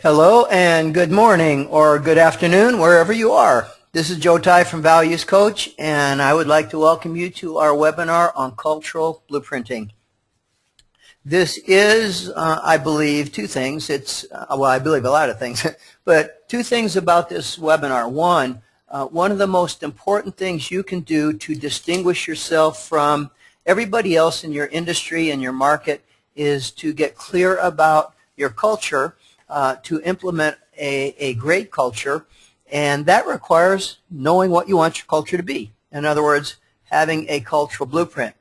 Hello and good morning or good afternoon wherever you are. This is Joe Ty from Values Coach, and I would like to welcome you to our webinar on cultural blueprinting. This is, I believe, two things. I believe a lot of things, but two things about this webinar. One of the most important things you can do to distinguish yourself from everybody else in your industry and your market is to get clear about your culture, to implement a great culture, and that requires knowing what you want your culture to be. In other words, having a cultural blueprint.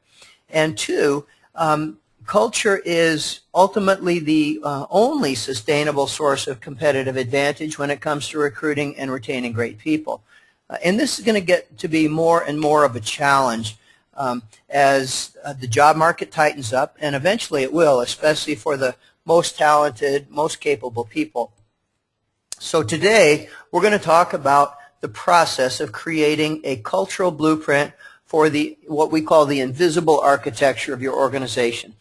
And two, culture is ultimately the only sustainable source of competitive advantage when it comes to recruiting and retaining great people. And this is going to get to be more and more of a challenge as the job market tightens up, and eventually it will, especially for the most talented, most capable people. So today we're going to talk about the process of creating a cultural blueprint for what we call the invisible architecture of your organization.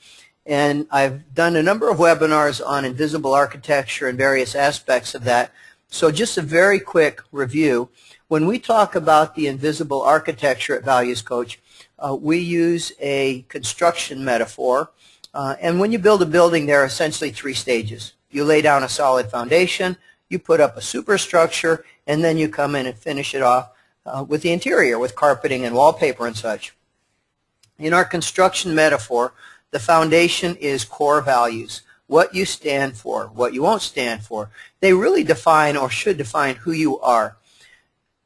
And I've done a number of webinars on invisible architecture and various aspects of that. So just a very quick review. When we talk about the invisible architecture at Values Coach, we use a construction metaphor. And when you build a building, there are essentially three stages. You lay down a solid foundation, you put up a superstructure, and then you come in and finish it off with the interior, with carpeting and wallpaper and such. In our construction metaphor, the foundation is core values, what you stand for, what you won't stand for. They really define or should define who you are.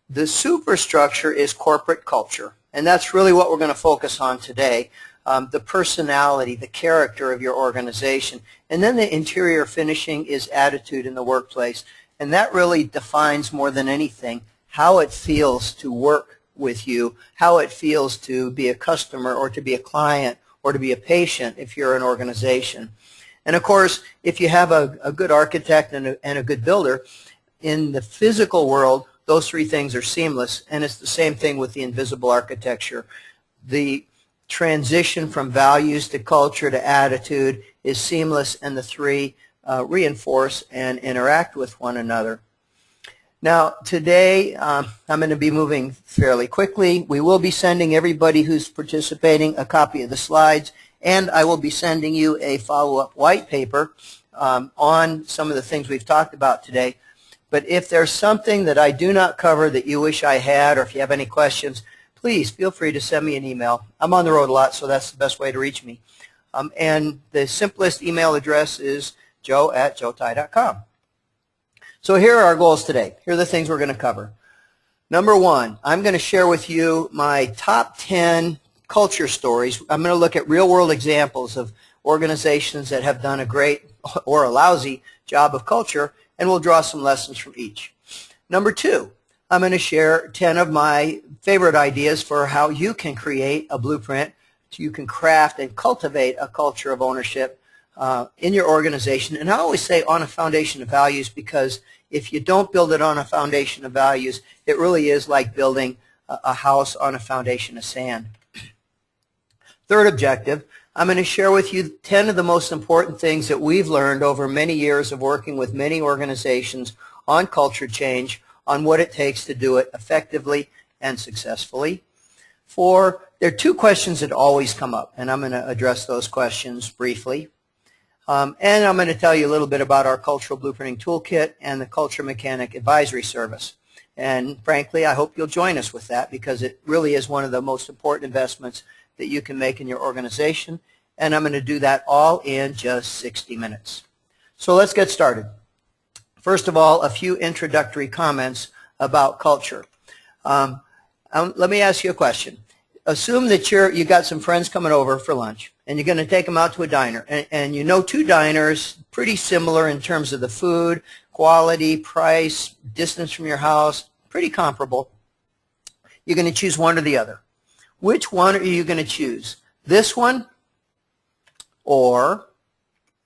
The superstructure is corporate culture, and that's really what we're going to focus on today. The personality, the character of your organization. And then the interior finishing is attitude in the workplace. And that really defines more than anything how it feels to work with you, how it feels to be a customer or to be a client or to be a patient if you're an organization. And of course, if you have a good architect and a good builder, in the physical world, those three things are seamless. And it's the same thing with the invisible architecture. The transition from values to culture to attitude is seamless, and the three reinforce and interact with one another. Now, today I'm going to be moving fairly quickly. We will be sending everybody who's participating a copy of the slides, and I will be sending you a follow-up white paper on some of the things we've talked about today. But if there's something that I do not cover that you wish I had, or if you have any questions, please feel free to send me an email. I'm on the road a lot, so that's the best way to reach me. And the simplest email address is joe@joety.com. So here are our goals today. Here are the things we're going to cover. Number one, I'm going to share with you my top 10 culture stories. I'm going to look at real-world examples of organizations that have done a great or a lousy job of culture, and we'll draw some lessons from each. Number two, I'm going to share 10 of my favorite ideas for how you can create a blueprint, so you can craft and cultivate a culture of ownership in your organization. And I always say on a foundation of values, because if you don't build it on a foundation of values, it really is like building a house on a foundation of sand. Third objective, I'm going to share with you 10 of the most important things that we've learned over many years of working with many organizations on culture change, on what it takes to do it effectively and successfully. There are two questions that always come up, and I'm going to address those questions briefly. And I'm going to tell you a little bit about our Cultural Blueprinting Toolkit and the Culture Mechanic Advisory Service. And frankly, I hope you'll join us with that, because it really is one of the most important investments that you can make in your organization. And I'm going to do that all in just 60 minutes. So let's get started. First of all, a few introductory comments about culture. Let me ask you a question. Assume that you got some friends coming over for lunch, and you're going to take them out to a diner. And you know two diners, pretty similar in terms of the food, quality, price, distance from your house, pretty comparable. You're going to choose one or the other. Which one are you going to choose? This one or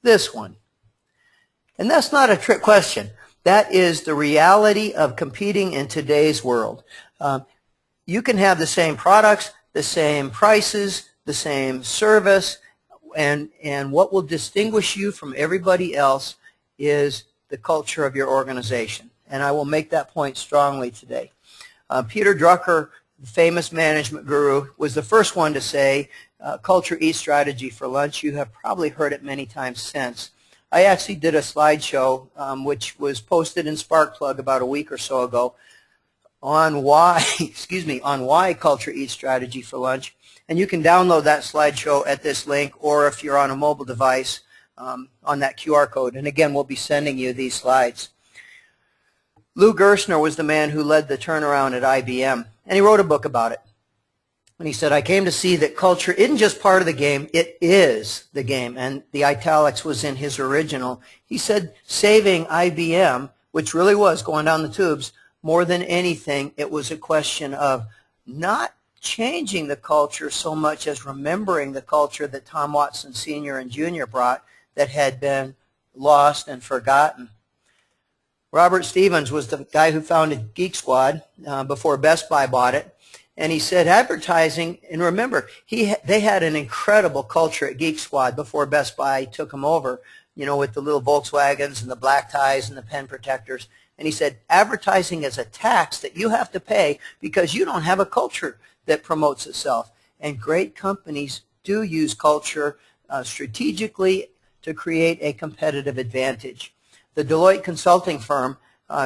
this one? And that's not a trick question. That is the reality of competing in today's world. You can have the same products, the same prices, the same service, and what will distinguish you from everybody else is the culture of your organization. And I will make that point strongly today. Peter Drucker, the famous management guru, was the first one to say, culture eats strategy for lunch. You have probably heard it many times since. I actually did a slideshow which was posted in Sparkplug about a week or so ago on why, on why culture eats strategy for lunch. And you can download that slideshow at this link, or if you're on a mobile device, on that QR code. And again, we'll be sending you these slides. Lou Gerstner was the man who led the turnaround at IBM, and he wrote a book about it. And he said, I came to see that culture isn't just part of the game, it is the game. And the italics was in his original. He said saving IBM, which really was going down the tubes, more than anything, it was a question of not changing the culture so much as remembering the culture that Tom Watson Sr. and Jr. brought that had been lost and forgotten. Robert Stevens was the guy who founded Geek Squad before Best Buy bought it. And he said advertising, and remember, they had an incredible culture at Geek Squad before Best Buy took them over, you know, with the little Volkswagens and the black ties and the pen protectors. And he said advertising is a tax that you have to pay because you don't have a culture that promotes itself. And great companies do use culture strategically to create a competitive advantage. The Deloitte consulting firm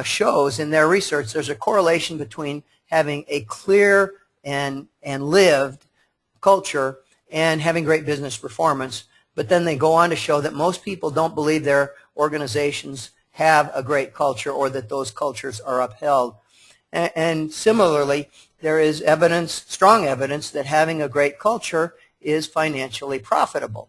shows in their research there's a correlation between having a clear and lived culture and having great business performance. But then they go on to show that most people don't believe their organizations have a great culture or that those cultures are upheld. And similarly, there is evidence, strong evidence, that having a great culture is financially profitable.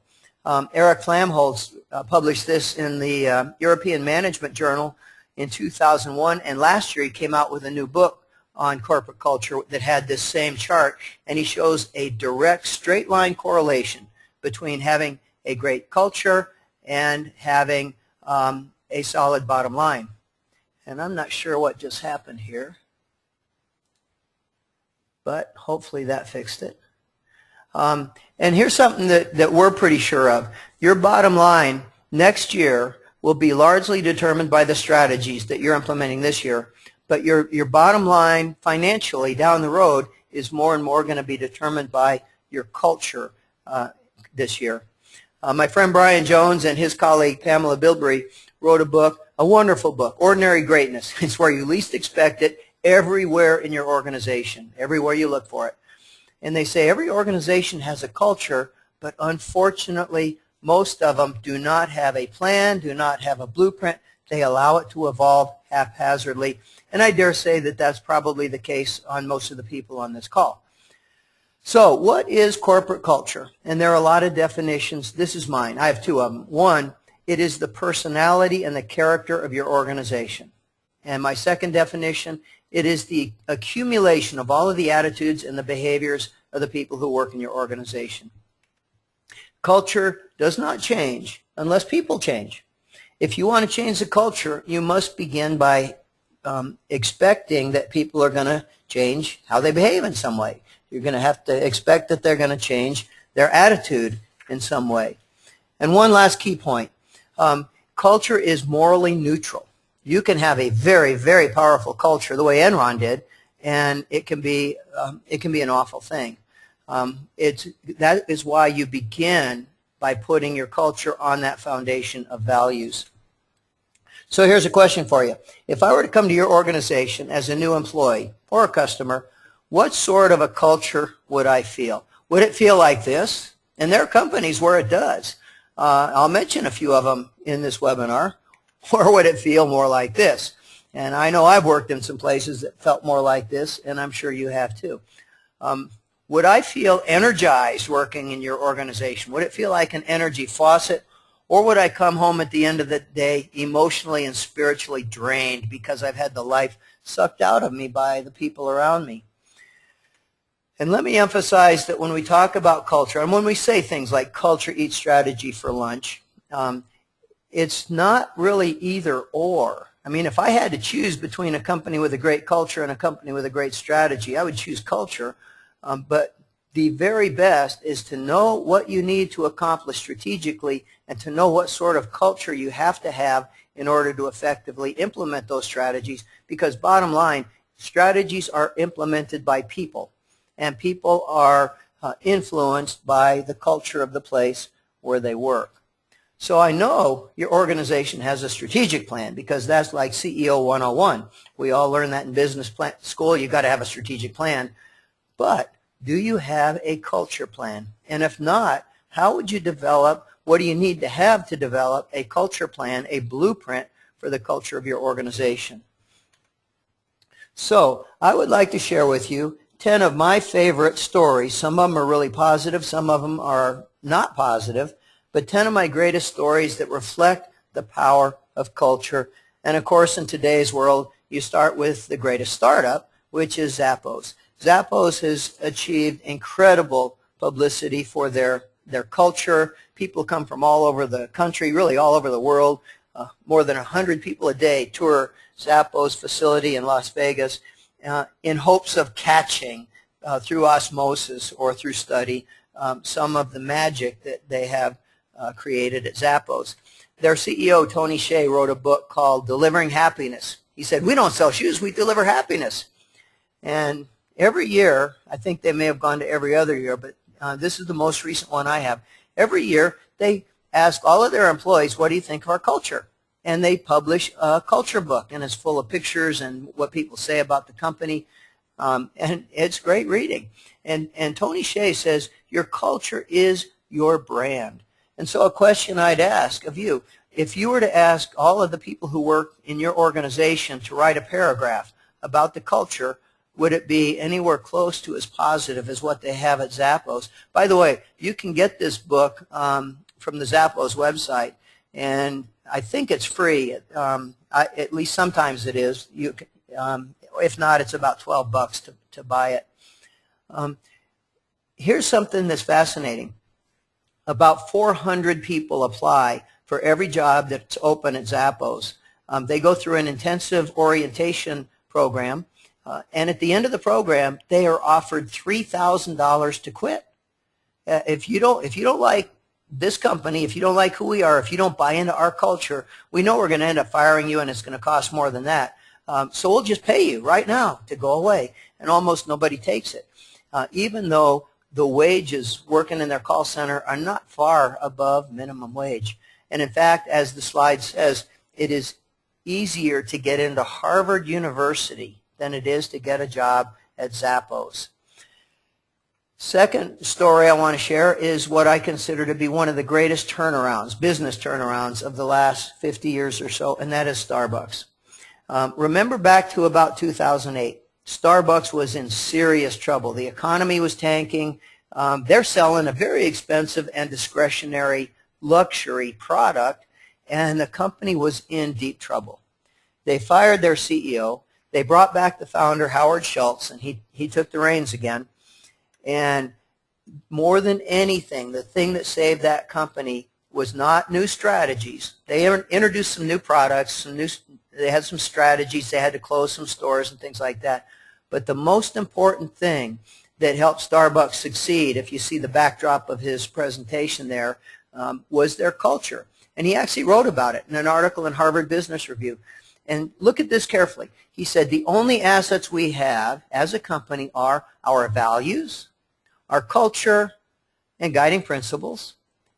Eric Flamholz published this in the European Management Journal in 2001, and last year he came out with a new book on corporate culture that had this same chart, and he shows a direct straight line correlation between having a great culture and having a solid bottom line. And I'm not sure what just happened here, but hopefully that fixed it. And here's something that we're pretty sure of. Your bottom line next year will be largely determined by the strategies that you're implementing this year. But your bottom line financially down the road is more and more going to be determined by your culture this year. My friend Brian Jones and his colleague Pamela Bilbrey wrote a book, a wonderful book, Ordinary Greatness. It's where you least expect it everywhere in your organization, everywhere you look for it. And they say every organization has a culture, but unfortunately most of them do not have a plan, do not have a blueprint. They allow it to evolve haphazardly. And I dare say that that's probably the case on most of the people on this call. So what is corporate culture? And there are a lot of definitions. This is mine. I have two of them. One, it is the personality and the character of your organization. And my second definition, it is the accumulation of all of the attitudes and the behaviors of the people who work in your organization. Culture does not change unless people change. If you want to change the culture, you must begin by expecting that people are going to change how they behave in some way. You're going to have to expect that they're going to change their attitude in some way. And one last key point. Culture is morally neutral. You can have a very, very powerful culture the way Enron did, and it can be an awful thing. That is why you begin by putting your culture on that foundation of values. So here's a question for you. If I were to come to your organization as a new employee or a customer, what sort of a culture would I feel? Would it feel like this? And there are companies where it does. I'll mention a few of them in this webinar. Or would it feel more like this? And I know I've worked in some places that felt more like this, and I'm sure you have too. Would I feel energized working in your organization? Would it feel like an energy faucet? Or would I come home at the end of the day emotionally and spiritually drained because I've had the life sucked out of me by the people around me? And let me emphasize that when we talk about culture, and when we say things like culture eats strategy for lunch, it's not really either or. I mean, if I had to choose between a company with a great culture and a company with a great strategy, I would choose culture. But the very best is to know what you need to accomplish strategically and to know what sort of culture you have to have in order to effectively implement those strategies, because bottom line, strategies are implemented by people, and people are influenced by the culture of the place where they work. So I know your organization has a strategic plan, because that's like CEO 101. We all learn that in business school. You've got to have a strategic plan. But do you have a culture plan? And if not, how would you develop, what do you need to have to develop a culture plan, a blueprint for the culture of your organization? So I would like to share with you 10 of my favorite stories. Some of them are really positive, some of them are not positive, but 10 of my greatest stories that reflect the power of culture. And of course, in today's world, you start with the greatest startup, which is Zappos. Zappos has achieved incredible publicity for their culture. People come from all over the country, really all over the world. More than 100 people a day tour Zappos facility in Las Vegas in hopes of catching through osmosis or through study some of the magic that they have created at Zappos. Their CEO, Tony Hsieh, wrote a book called Delivering Happiness. He said, we don't sell shoes, we deliver happiness. And every year, I think they may have gone to every other year, but this is the most recent one I have. Every year, they ask all of their employees, what do you think of our culture? And they publish a culture book, and it's full of pictures and what people say about the company, and it's great reading. And Tony Hsieh says, your culture is your brand. And so a question I'd ask of you, if you were to ask all of the people who work in your organization to write a paragraph about the culture, would it be anywhere close to as positive as what they have at Zappos? By the way, you can get this book from the Zappos website, and I think it's free. At least sometimes it is. If not, it's about $12 to buy it. Here's something that's fascinating. About 400 people apply for every job that's open at Zappos. They go through an intensive orientation program, and at the end of the program, they are offered $3,000 to quit. If you don't like this company, if you don't like who we are, if you don't buy into our culture, we know we're going to end up firing you, and it's going to cost more than that. So we'll just pay you right now to go away, and almost nobody takes it, even though the wages working in their call center are not far above minimum wage. And in fact, as the slide says, it is easier to get into Harvard University than it is to get a job at Zappos. Second story I want to share is what I consider to be one of the greatest turnarounds, business turnarounds of the last 50 years or so, and that is Starbucks. Remember back to about 2008. Starbucks was in serious trouble. The economy was tanking. They're selling a very expensive and discretionary luxury product, and the company was in deep trouble. They fired their CEO. They brought back the founder, Howard Schultz, and he took the reins again. And more than anything, the thing that saved that company was not new strategies. They introduced some new products, they had some strategies, they had to close some stores and things like that. But the most important thing that helped Starbucks succeed, if you see the backdrop of his presentation there, was their culture. And he actually wrote about it in an article in Harvard Business Review. And look at this carefully. He said, the only assets we have as a company are our values, our culture and guiding principles,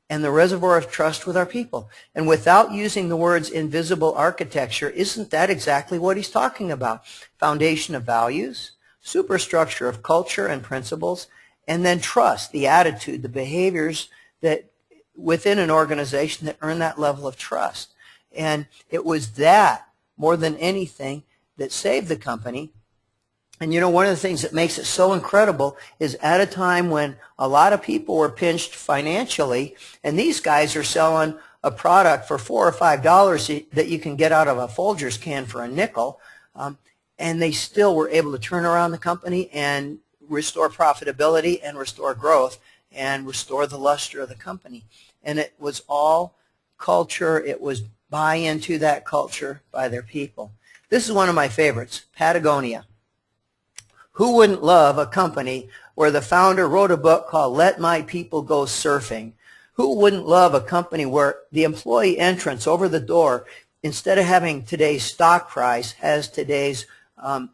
and the reservoir of trust with our people. And without using the words invisible architecture, isn't that exactly what he's talking about? Foundation of values, superstructure of culture and principles, and then trust, the attitude, the behaviors that within an organization that earn that level of trust. And it was that, more than anything, that saved the company. And you know, one of the things that makes it so incredible is at a time when a lot of people were pinched financially, and these guys are selling a product for $4 or $5 that you can get out of a Folgers can for a nickel, and they still were able to turn around the company and restore profitability and restore growth and restore the luster of the company. And it was all culture. It was buy into that culture by their people. This is one of my favorites, Patagonia. Who wouldn't love a company where the founder wrote a book called Let My People Go Surfing. Who wouldn't love a company where the employee entrance over the door, instead of having today's stock price, has today's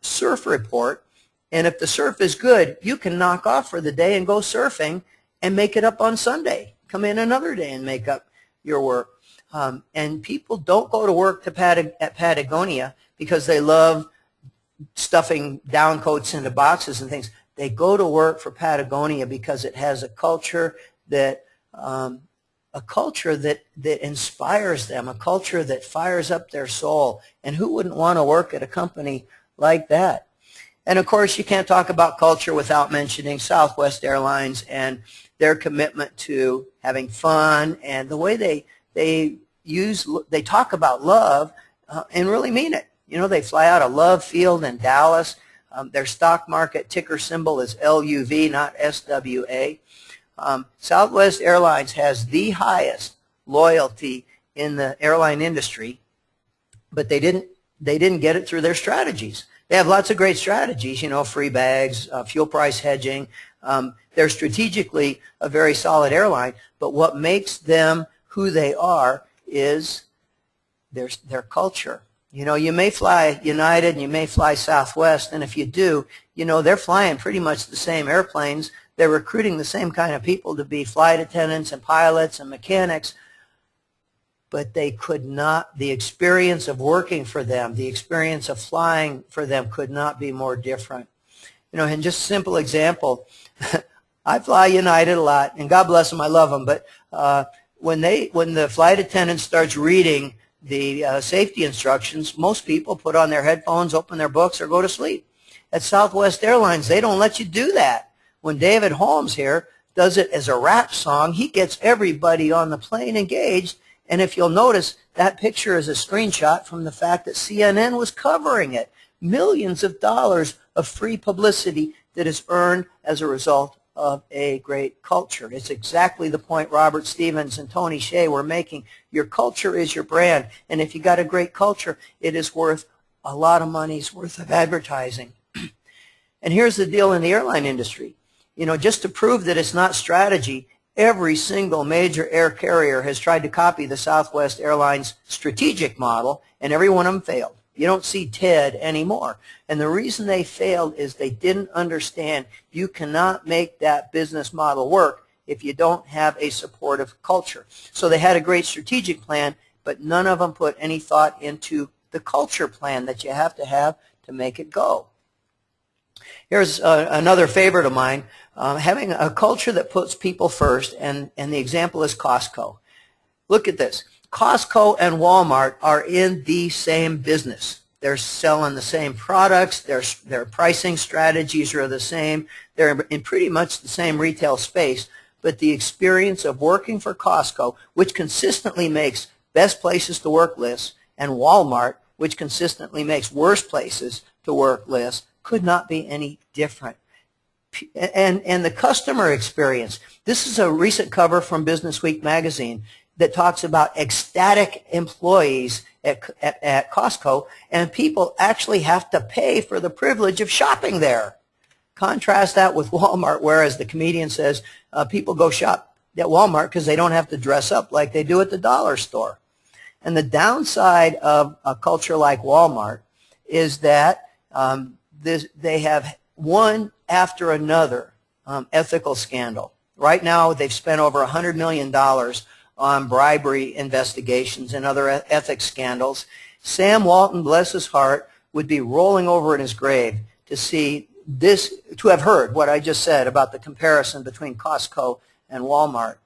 surf report? And if the surf is good, you can knock off for the day and go surfing and make it up on Sunday. Come in another day and make up your work. And people don't go to work at Patagonia because they love stuffing down coats into boxes and things. They go to work for Patagonia because it has a culture that inspires them, a culture that fires up their soul. And who wouldn't want to work at a company like that? And of course, you can't talk about culture without mentioning Southwest Airlines and their commitment to having fun and the way they talk about love and really mean it. You know, they fly out of Love Field in Dallas. Their stock market ticker symbol is LUV, not SWA. Southwest Airlines has the highest loyalty in the airline industry, but they didn't get it through their strategies. They have lots of great strategies, you know, free bags, fuel price hedging. They're strategically a very solid airline, but what makes them who they are is their culture. You know, you may fly United and you may fly Southwest, and if you do, you know, they're flying pretty much the same airplanes. They're recruiting the same kind of people to be flight attendants and pilots and mechanics, but they could not, the experience of working for them, the experience of flying for them could not be more different. You know, and just a simple example, I fly United a lot, and God bless them, I love them, but when the flight attendant starts reading the safety instructions, most people put on their headphones, open their books, or go to sleep. At Southwest Airlines, they don't let you do that. When David Holmes here does it as a rap song, he gets everybody on the plane engaged. And if you'll notice, that picture is a screenshot from the fact that CNN was covering it. Millions of dollars of free publicity that is earned as a result of a great culture. It's exactly the point Robert Stevens and Tony Hsieh were making. Your culture is your brand. And if you got a great culture, it is worth a lot of money's worth of advertising. And here's the deal in the airline industry. You know, just to prove that it's not strategy, every single major air carrier has tried to copy the Southwest Airlines strategic model, and every one of them failed. You don't see TED anymore. And the reason they failed is they didn't understand you cannot make that business model work if you don't have a supportive culture. So they had a great strategic plan, but none of them put any thought into the culture plan that you have to make it go. Here's another favorite of mine, having a culture that puts people first, and the example is Costco. Look at this. Costco and Walmart are in the same business. They're selling the same products. Their pricing strategies are the same. They're in pretty much the same retail space. But the experience of working for Costco, which consistently makes best places to work lists, and Walmart, which consistently makes worst places to work lists, could not be any different. And the customer experience. This is a recent cover from Business Week magazine that talks about ecstatic employees at Costco, and people actually have to pay for the privilege of shopping there. Contrast that with Walmart, whereas the comedian says people go shop at Walmart because they don't have to dress up like they do at the dollar store. And the downside of a culture like Walmart is that they have one after another ethical scandal. Right now, they've spent over $100 million on bribery investigations and other ethics scandals. Sam Walton, bless his heart, would be rolling over in his grave to see this, to have heard what I just said about the comparison between Costco and Walmart.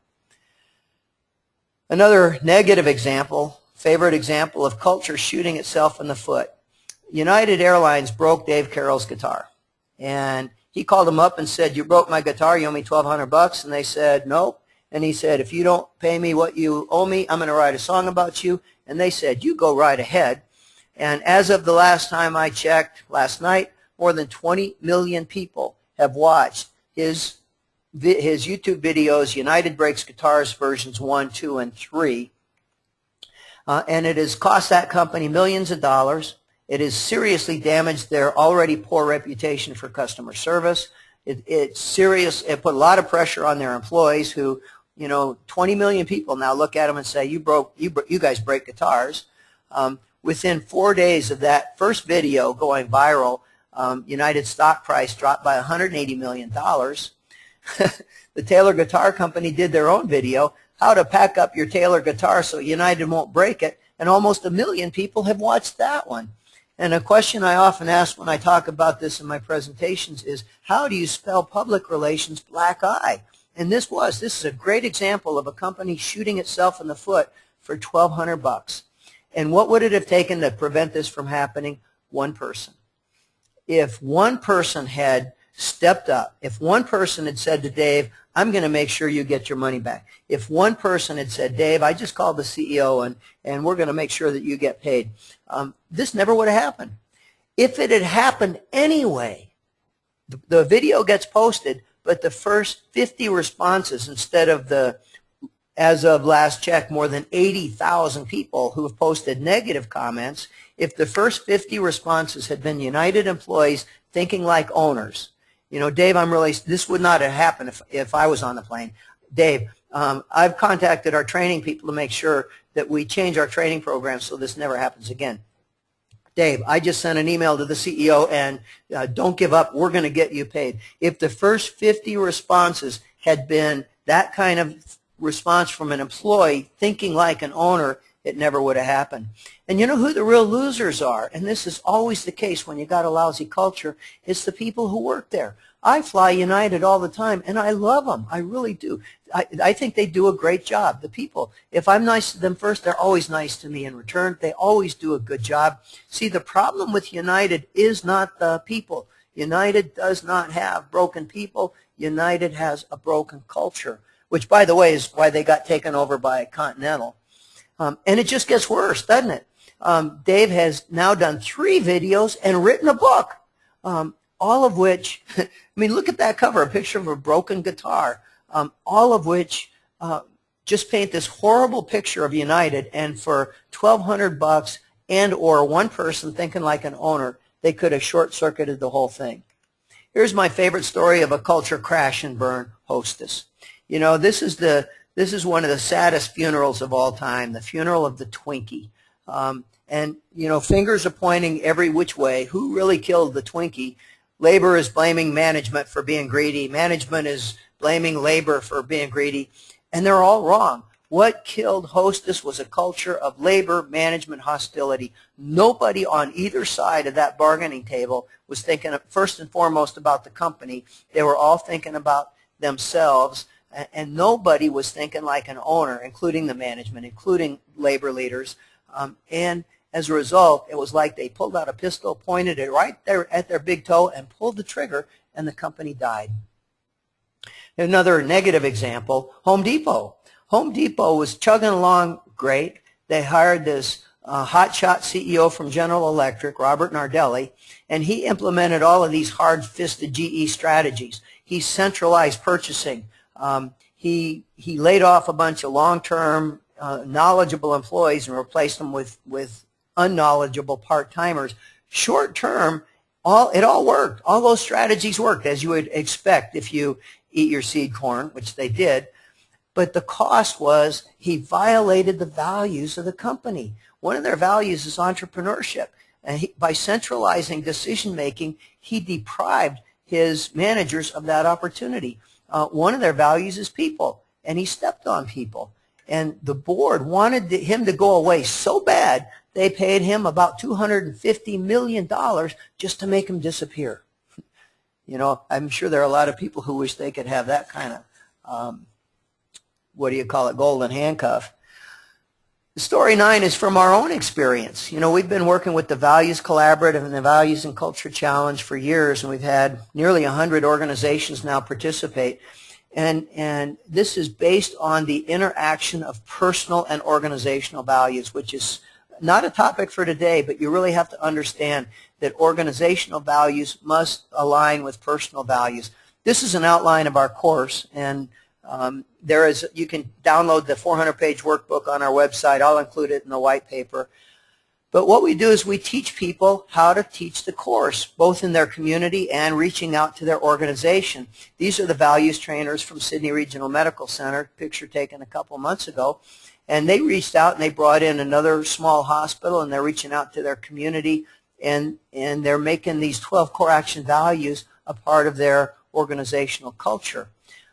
Another negative example, favorite example of culture shooting itself in the foot. United Airlines broke Dave Carroll's guitar. And he called them up and said, "You broke my guitar, you owe me $1,200. And they said, "Nope." And he said, "If you don't pay me what you owe me, I'm going to write a song about you." And they said, "You go right ahead." And as of the last time I checked, last night, more than 20 million people have watched his YouTube videos, United Breaks Guitars versions 1, 2, and 3. And it has cost that company millions of dollars. It has seriously damaged their already poor reputation for customer service. It's serious. It put a lot of pressure on their employees who, 20 million people now look at them and say, you guys break guitars. Within 4 days of that first video going viral, United stock price dropped by $180 million. The Taylor Guitar Company did their own video, how to pack up your Taylor guitar so United won't break it, and almost 1 million people have watched that one. And a question I often ask when I talk about this in my presentations is, how do you spell public relations black eye? And this is a great example of a company shooting itself in the foot for $1,200. And what would it have taken to prevent this from happening? One person. If one person had stepped up, if one person had said to Dave, I'm going to make sure you get your money back. If one person had said, Dave, I just called the CEO and we're going to make sure that you get paid, this never would have happened. If it had happened anyway, the video gets posted, but the first 50 responses, instead of the, as of last check, more than 80,000 people who have posted negative comments, if the first 50 responses had been United employees thinking like owners, Dave, this would not have happened if I was on the plane. Dave, I've contacted our training people to make sure that we change our training program so this never happens again. Dave, I just sent an email to the CEO and don't give up, we're going to get you paid. If the first 50 responses had been that kind of response from an employee thinking like an owner, it never would have happened. And you know who the real losers are? And this is always the case when you got a lousy culture. It's the people who work there. I fly United all the time, and I love them. I really do. I think they do a great job. The people, if I'm nice to them first, they're always nice to me in return. They always do a good job. See, the problem with United is not the people. United does not have broken people. United has a broken culture, which, by the way, is why they got taken over by Continental. And it just gets worse, doesn't it? Dave has now done 3 videos and written a book, all of which, I mean, look at that cover, a picture of a broken guitar, all of which just paint this horrible picture of United, and for $1,200 and or one person thinking like an owner, they could have short-circuited the whole thing. Here's my favorite story of a culture crash and burn hostess. This is one of the saddest funerals of all time, the funeral of the Twinkie. And, fingers are pointing every which way. Who really killed the Twinkie? Labor is blaming management for being greedy. Management is blaming labor for being greedy. And they're all wrong. What killed Hostess was a culture of labor management hostility. Nobody on either side of that bargaining table was thinking first and foremost about the company. They were all thinking about themselves. And nobody was thinking like an owner, including the management, including labor leaders. And as a result, it was like they pulled out a pistol, pointed it right there at their big toe, and pulled the trigger, and the company died. Another negative example, Home Depot. Home Depot was chugging along great. They hired this hotshot CEO from General Electric, Robert Nardelli, and he implemented all of these hard-fisted GE strategies. He centralized purchasing. He laid off a bunch of long-term knowledgeable employees and replaced them with unknowledgeable part-timers. Short-term, it all worked. All those strategies worked, as you would expect if you eat your seed corn, which they did. But the cost was he violated the values of the company. One of their values is entrepreneurship. And by centralizing decision-making, he deprived his managers of that opportunity. One of their values is people, and he stepped on people. And the board wanted him to go away so bad, they paid him about $250 million just to make him disappear. I'm sure there are a lot of people who wish they could have that kind of, golden handcuff. Story 9 is from our own experience. We've been working with the Values Collaborative and the Values and Culture Challenge for years, and we've had nearly 100 organizations now participate. And this is based on the interaction of personal and organizational values, which is not a topic for today, but you really have to understand that organizational values must align with personal values. This is an outline of our course, and you can download the 400-page workbook on our website. I'll include it in the white paper. But what we do is we teach people how to teach the course, both in their community and reaching out to their organization. These are the values trainers from Sydney Regional Medical Center, picture taken a couple months ago. And they reached out and they brought in another small hospital, and they're reaching out to their community, and they're making these 12 core action values a part of their organizational culture.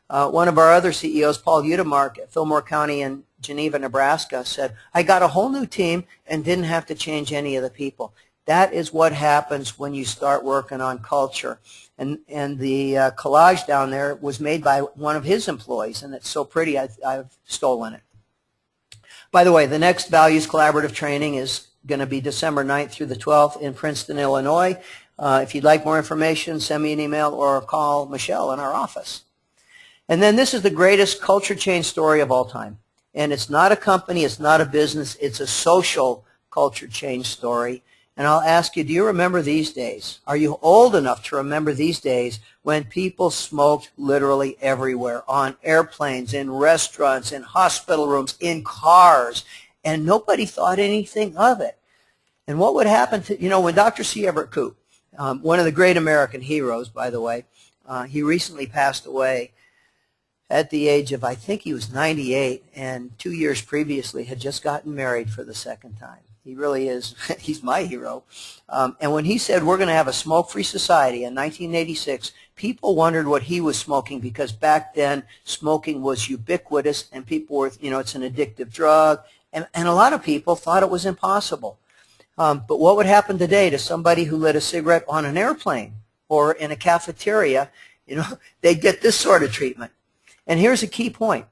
One of our other CEOs, Paul Udemark at Fillmore County in Geneva, Nebraska, said, I got a whole new team and didn't have to change any of the people. That is what happens when you start working on culture. And the collage down there was made by one of his employees, and it's so pretty I've stolen it. By the way, the next Values Collaborative training is going to be December 9th through the 12th in Princeton, Illinois. If you'd like more information, send me an email or call Michelle in our office. And then this is the greatest culture change story of all time. And it's not a company, it's not a business, it's a social culture change story. And I'll ask you, do you remember these days? Are you old enough to remember these days when people smoked literally everywhere, on airplanes, in restaurants, in hospital rooms, in cars, and nobody thought anything of it? And what would happen to, when Dr. C. Everett Koop, one of the great American heroes, by the way, he recently passed away at the age of, I think he was 98, and 2 years previously had just gotten married for the second time. He really is, he's my hero. And when he said we're going to have a smoke-free society in 1986, people wondered what he was smoking, because back then smoking was ubiquitous and people were, it's an addictive drug. And a lot of people thought it was impossible. But what would happen today to somebody who lit a cigarette on an airplane or in a cafeteria? They'd get this sort of treatment. And here's a key point.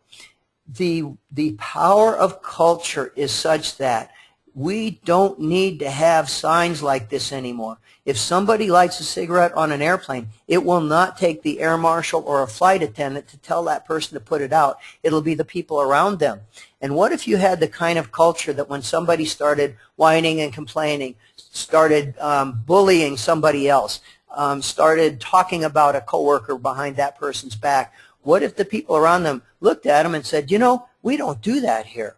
The power of culture is such that we don't need to have signs like this anymore. If somebody lights a cigarette on an airplane, it will not take the air marshal or a flight attendant to tell that person to put it out. It'll be the people around them. And what if you had the kind of culture that when somebody started whining and complaining, started bullying somebody else, started talking about a coworker behind that person's back, what if the people around them looked at them and said, we don't do that here?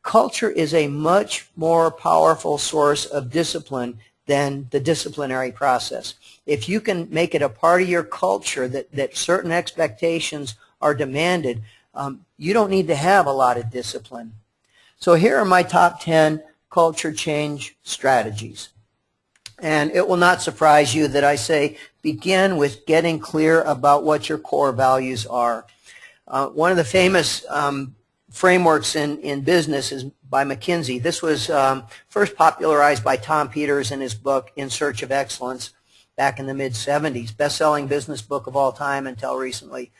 Culture is a much more powerful source of discipline than the disciplinary process. If you can make it a part of your culture that certain expectations are demanded, you don't need to have a lot of discipline. So here are my top 10 culture change strategies. And it will not surprise you that I say begin with getting clear about what your core values are. One of the famous frameworks in business is by McKinsey. This was first popularized by Tom Peters in his book In Search of Excellence back in the mid-'70s, best-selling business book of all time until recently.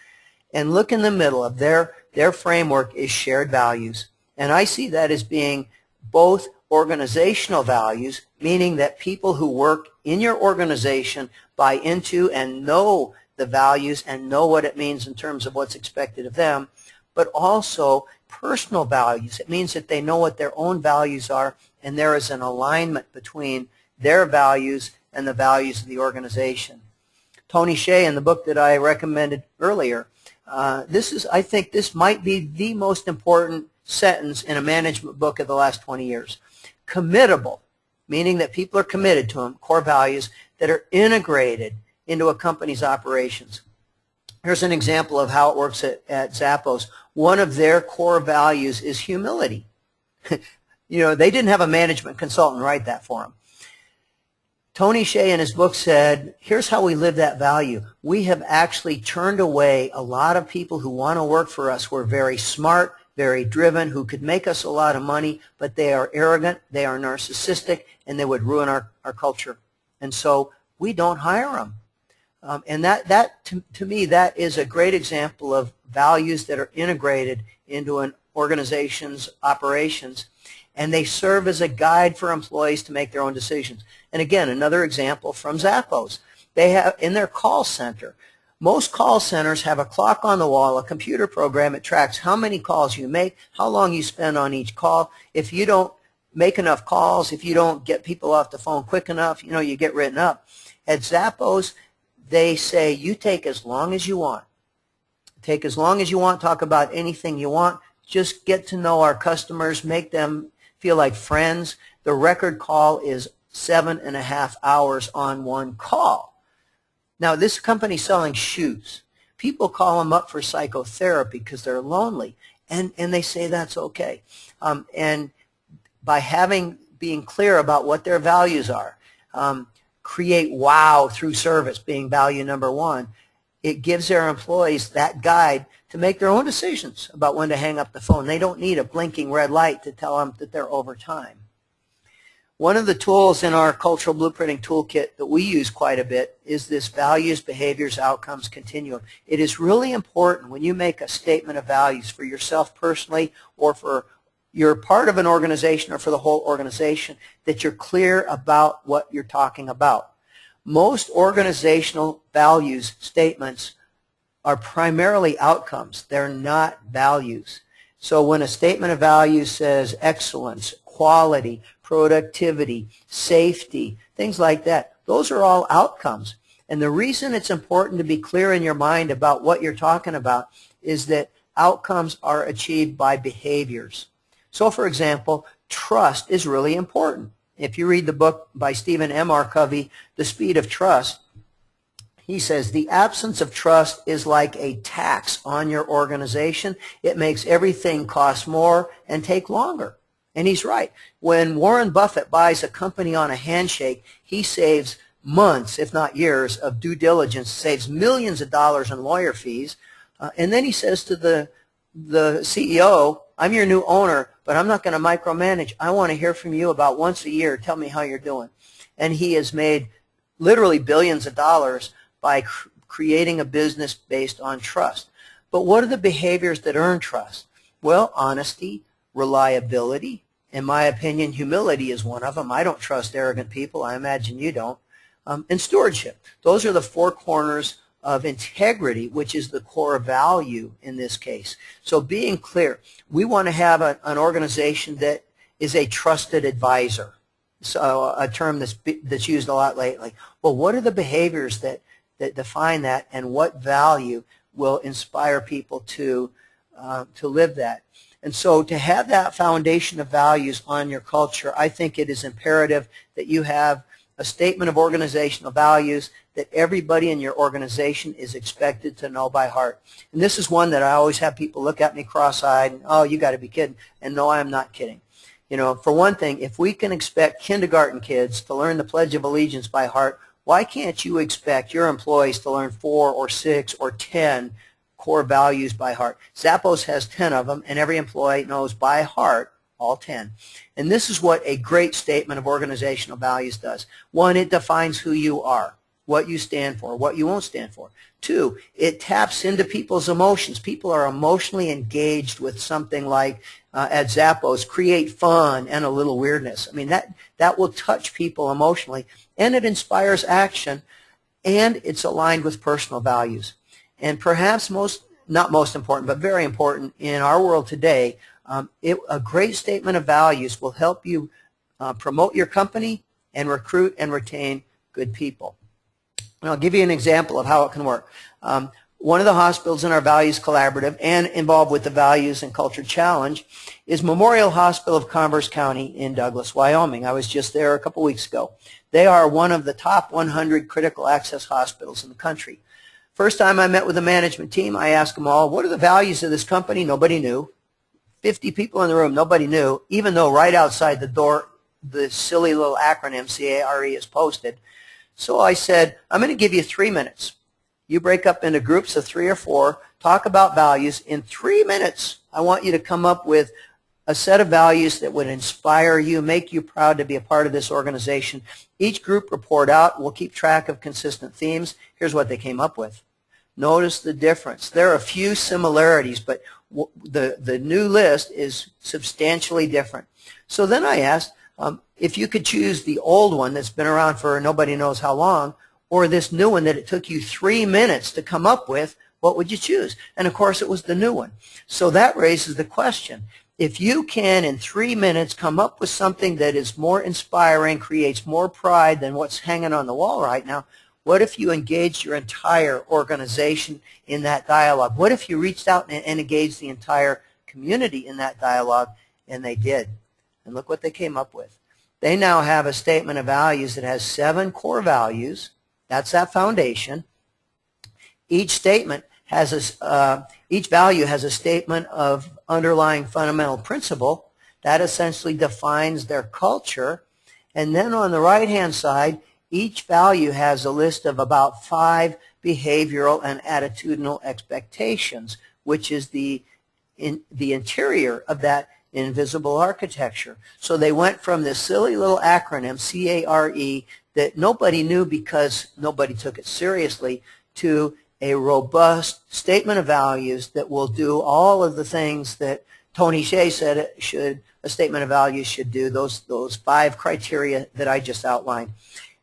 And look in the middle of their framework is shared values. And I see that as being both organizational values, meaning that people who work in your organization buy into and know the values and know what it means in terms of what's expected of them, but also personal values. It means that they know what their own values are, and there is an alignment between their values and the values of the organization. Tony Hsieh, in the book that I recommended earlier, I think this might be the most important sentence in a management book of the last 20 years. Committable, meaning that people are committed to them, core values that are integrated into a company's operations. Here's an example of how it works at Zappos. One of their core values is humility. They didn't have a management consultant write that for them. Tony Hsieh in his book said, here's how we live that value. We have actually turned away a lot of people who want to work for us who are very smart, very driven, who could make us a lot of money, but they are arrogant, they are narcissistic, and they would ruin our culture. And so we don't hire them. And that to me, that is a great example of values that are integrated into an organization's operations, and they serve as a guide for employees to make their own decisions. And again, another example from Zappos. They have, in their call center, most call centers have a clock on the wall, a computer program. It tracks how many calls you make, how long you spend on each call. If you don't make enough calls, if you don't get people off the phone quick enough, you get written up. At Zappos, they say you take as long as you want. Take as long as you want, talk about anything you want. Just get to know our customers, make them feel like friends. The record call is 7.5 hours on one call. Now, this company's selling shoes. People call them up for psychotherapy because they're lonely, and they say that's okay. And by being clear about what their values are, create wow through service being value number one, it gives their employees that guide to make their own decisions about when to hang up the phone. They don't need a blinking red light to tell them that they're over time. One of the tools in our cultural blueprinting toolkit that we use quite a bit is this values, behaviors, outcomes continuum. It is really important when you make a statement of values for yourself personally or for you're part of an organization or for the whole organization that you're clear about what you're talking about. Most organizational values statements are primarily outcomes. They're not values. So when a statement of values says excellence, quality, productivity, safety, things like that, those are all outcomes. And the reason it's important to be clear in your mind about what you're talking about is that outcomes are achieved by behaviors. So, for example, trust is really important. If you read the book by Stephen M. R. Covey, The Speed of Trust, he says, the absence of trust is like a tax on your organization. It makes everything cost more and take longer. And he's right. When Warren Buffett buys a company on a handshake, he saves months, if not years, of due diligence, saves millions of dollars in lawyer fees. And then he says to the CEO, I'm your new owner, but I'm not going to micromanage. I want to hear from you about once a year. Tell me how you're doing. And he has made literally billions of dollars by creating a business based on trust. But what are the behaviors that earn trust? Well, honesty, reliability. In my opinion, humility is one of them. I don't trust arrogant people. I imagine you don't. And stewardship. Those are the four corners of integrity, which is the core value in this case. So being clear, we want to have an organization that is a trusted advisor. So a term that's used a lot lately. Well, what are the behaviors that define that, and what value will inspire people to live that? And so to have that foundation of values on your culture, I think it is imperative that you have a statement of organizational values that everybody in your organization is expected to know by heart. And this is one that I always have people look at me cross-eyed and, oh, you got to be kidding. And no, I'm not kidding. You know, for one thing, if we can expect kindergarten kids to learn the Pledge of Allegiance by heart, why can't you expect your employees to learn 4 or 6 or 10 core values by heart? Zappos has 10 of them, and every employee knows by heart all 10. And this is what a great statement of organizational values does. 1, it defines who you are, what you stand for, what you won't stand for. 2, it taps into people's emotions. People are emotionally engaged with something like, at Zappos, create fun and a little weirdness. I mean, that will touch people emotionally, and it inspires action, and it's aligned with personal values. And perhaps not most important, but very important in our world today, a great statement of values will help you promote your company and recruit and retain good people. And I'll give you an example of how it can work. One of the hospitals in our Values Collaborative and involved with the Values and Culture Challenge is Memorial Hospital of Commerce County in Douglas, Wyoming. I was just there a couple weeks ago. They are one of the top 100 critical access hospitals in the country. First time I met with the management team, I asked them all, what are the values of this company? Nobody knew. 50 people in the room, nobody knew, even though right outside the door the silly little acronym CARE is posted. So I said, I'm going to give you 3 minutes. You break up into groups of 3 or 4, talk about values. In 3 minutes, I want you to come up with a set of values that would inspire you, make you proud to be a part of this organization. Each group report out. We'll keep track of consistent themes. Here's what they came up with. Notice the difference. There are a few similarities, but the new list is substantially different. So then I asked, if you could choose the old one that's been around for nobody knows how long, or this new one that it took you 3 minutes to come up with, what would you choose? And of course it was the new one. So that raises the question. If you can in 3 minutes come up with something that is more inspiring, creates more pride than what's hanging on the wall right now, what if you engaged your entire organization in that dialogue? What if you reached out and engaged the entire community in that dialogue? And they did. And look what they came up with. They now have a statement of values that has 7 core values. That's that foundation. Each statement has each value has a statement of underlying fundamental principle that essentially defines their culture. And then on the right-hand side, each value has a list of about 5 behavioral and attitudinal expectations, which is the interior of that invisible architecture. So they went from this silly little acronym, CARE, that nobody knew because nobody took it seriously, to a robust statement of values that will do all of the things that Tony Hsieh said a statement of values should do, those 5 criteria that I just outlined.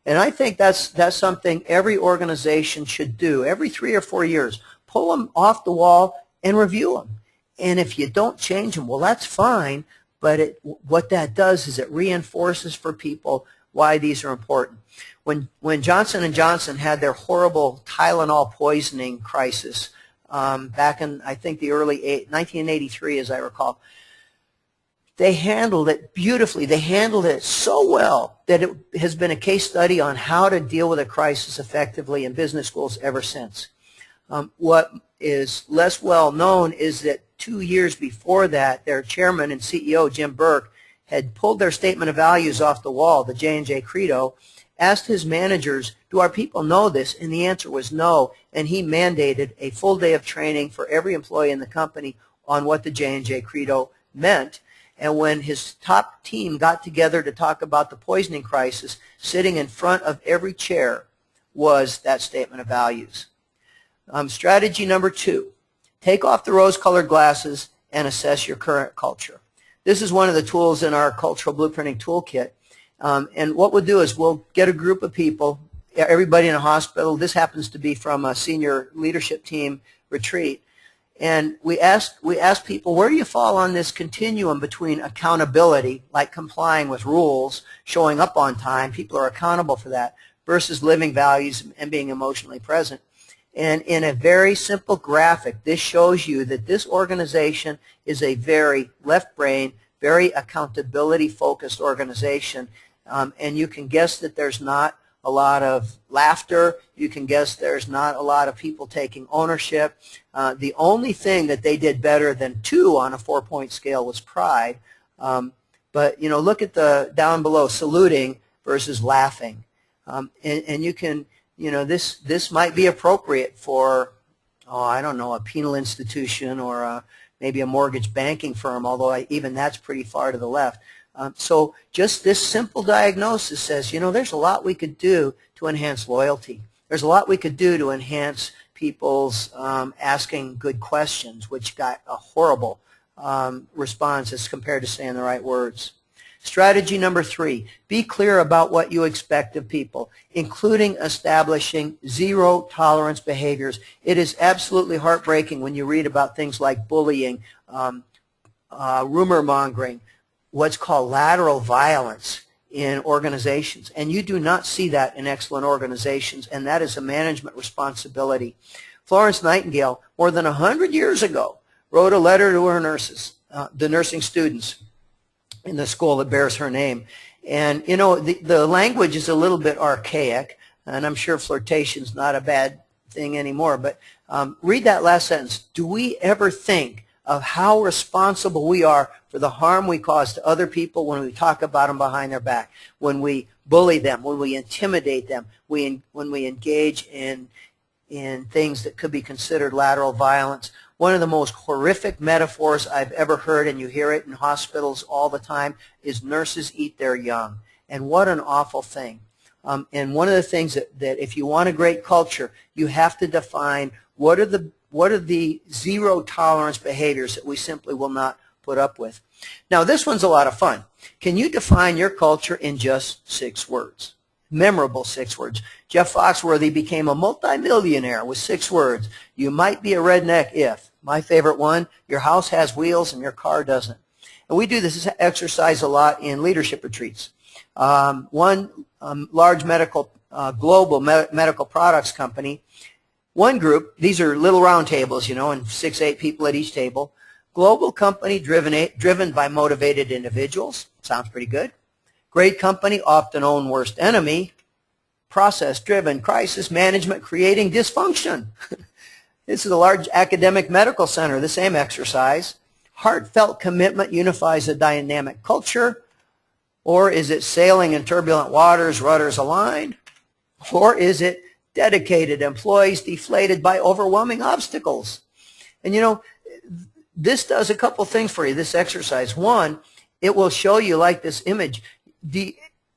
And I think that's something every organization should do every 3 or 4 years. Pull them off the wall and review them. And if you don't change them, well, that's fine, but what that does is it reinforces for people why these are important. When Johnson & Johnson had their horrible Tylenol poisoning crisis back in, I think, the early 1983, as I recall, they handled it beautifully. They handled it so well that it has been a case study on how to deal with a crisis effectively in business schools ever since. What is less well known is that 2 years before that, their chairman and CEO, Jim Burke, had pulled their statement of values off the wall, the J&J Credo, asked his managers, do our people know this? And the answer was no, and he mandated a full day of training for every employee in the company on what the J&J Credo meant. And when his top team got together to talk about the poisoning crisis, sitting in front of every chair was that statement of values. Strategy number 2, take off the rose-colored glasses and assess your current culture. This is one of the tools in our cultural blueprinting toolkit. And what we'll do is we'll get a group of people, everybody in a hospital. This happens to be from a senior leadership team retreat. And we ask people, where do you fall on this continuum between accountability, like complying with rules, showing up on time, people are accountable for that, versus living values and being emotionally present. And in a very simple graphic, this shows you that this organization is a very left-brain, very accountability-focused organization. And you can guess that there's not a lot of laughter. You can guess there's not a lot of people taking ownership. The only thing that they did better than 2 on a 4-point scale was pride. But, you know, look at the down below, saluting versus laughing. And you can, you know, this might be appropriate for, I don't know, a penal institution or maybe a mortgage banking firm, although even that's pretty far to the left. So just this simple diagnosis says, you know, there's a lot we could do to enhance loyalty. There's a lot we could do to enhance people's asking good questions, which got a horrible response as compared to saying the right words. Strategy number 3, be clear about what you expect of people, including establishing zero-tolerance behaviors. It is absolutely heartbreaking when you read about things like bullying, rumor-mongering, what's called lateral violence in organizations. And you do not see that in excellent organizations, and that is a management responsibility. Florence Nightingale, more than 100 years ago, wrote a letter to her nurses, the nursing students in the school that bears her name. And, you know, the language is a little bit archaic, and I'm sure flirtation's not a bad thing anymore, but read that last sentence. Do we ever think of how responsible we are for the harm we cause to other people when we talk about them behind their back, when we bully them, when we intimidate them, when we engage in things that could be considered lateral violence? One of the most horrific metaphors I've ever heard, and you hear it in hospitals all the time, is nurses eat their young. And what an awful thing. And one of the things that if you want a great culture, you have to define what are the zero tolerance behaviors that we simply will not put up with. Now, this one's a lot of fun. Can you define your culture in just 6 words? Memorable 6 words. Jeff Foxworthy became a multimillionaire with 6 words. You might be a redneck if. My favorite one, your house has wheels and your car doesn't. And we do this exercise a lot in leadership retreats. One large global medical products company, one group, these are little round tables, you know, and 6, 8 people at each table. Global company driven by motivated individuals. Sounds pretty good. Great company often own worst enemy. Process-driven crisis management creating dysfunction. This is a large academic medical center, the same exercise. Heartfelt commitment unifies a dynamic culture. Or is it sailing in turbulent waters, rudders aligned? Or is it dedicated employees deflated by overwhelming obstacles? And you know, this does a couple things for you, this exercise. One, it will show you, like this image,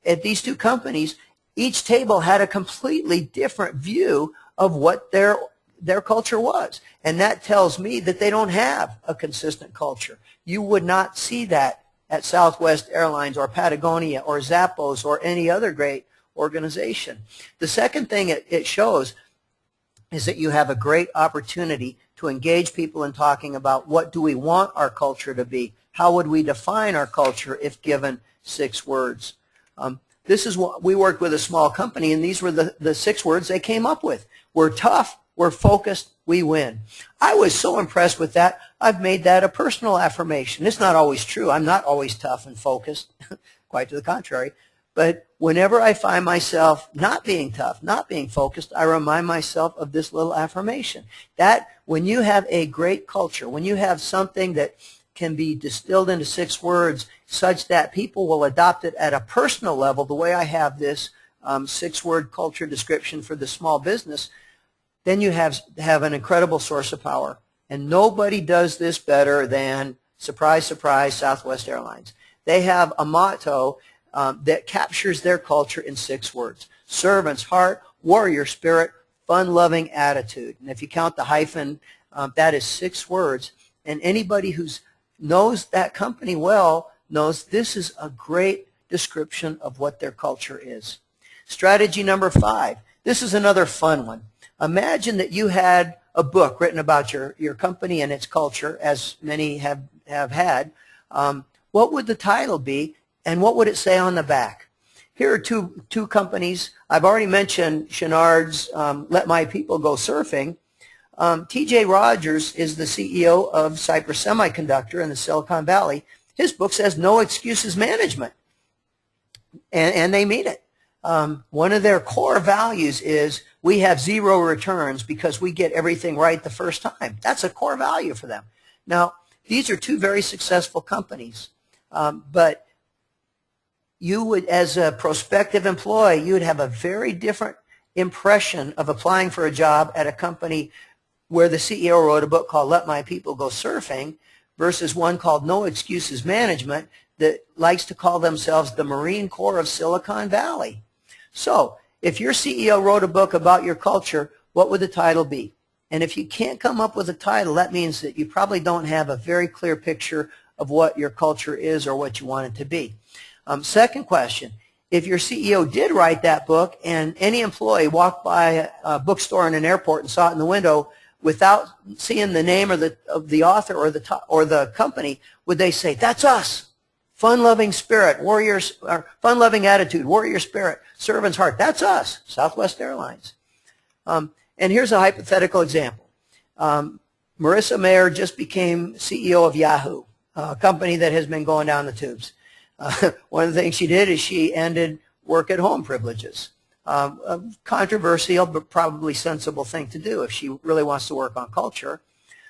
at these two companies, each table had a completely different view of what their culture was. And that tells me that they don't have a consistent culture. You would not see that at Southwest Airlines or Patagonia or Zappos or any other great organization. The second thing it shows is that you have a great opportunity to engage people in talking about what do we want our culture to be? How would we define our culture if given 6 words? This is what we worked with a small company, and these were the 6 words they came up with. We're tough, we're focused, we win. I was so impressed with that, I've made that a personal affirmation. It's not always true. I'm not always tough and focused, quite to the contrary. But whenever I find myself not being tough, not being focused, I remind myself of this little affirmation. That when you have a great culture, when you have something that can be distilled into 6 words such that people will adopt it at a personal level, the way I have this 6-word culture description for the small business, then you have an incredible source of power. And nobody does this better than, surprise, surprise, Southwest Airlines. They have a motto that captures their culture in 6 words. Servant's heart, warrior spirit, fun-loving attitude. And if you count the hyphen, that is 6 words. And anybody who knows that company well knows this is a great description of what their culture is. Strategy number 5. This is another fun one. Imagine that you had a book written about your company and its culture, as many have had. What would the title be, and what would it say on the back? Here are two companies. I've already mentioned Chenard's Let My People Go Surfing. T.J. Rogers is the CEO of Cypress Semiconductor in the Silicon Valley. His book says No Excuses Management, and they mean it. One of their core values is we have 0 returns because we get everything right the first time. That's a core value for them. Now, these are 2 very successful companies, but you would, as a prospective employee, you would have a very different impression of applying for a job at a company where the CEO wrote a book called Let My People Go Surfing versus one called No Excuses Management that likes to call themselves the Marine Corps of Silicon Valley. So, if your CEO wrote a book about your culture, what would the title be? And if you can't come up with a title, that means that you probably don't have a very clear picture of what your culture is or what you want it to be. Second question, if your CEO did write that book and any employee walked by a bookstore in an airport and saw it in the window without seeing the name of the author or the company, would they say, that's us? Fun-loving spirit, warriors, fun-loving attitude, warrior spirit, servant's heart. That's us, Southwest Airlines. And here's a hypothetical example. Marissa Mayer just became CEO of Yahoo, a company that has been going down the tubes. One of the things she did is she ended work-at-home privileges. A controversial but probably sensible thing to do if she really wants to work on culture.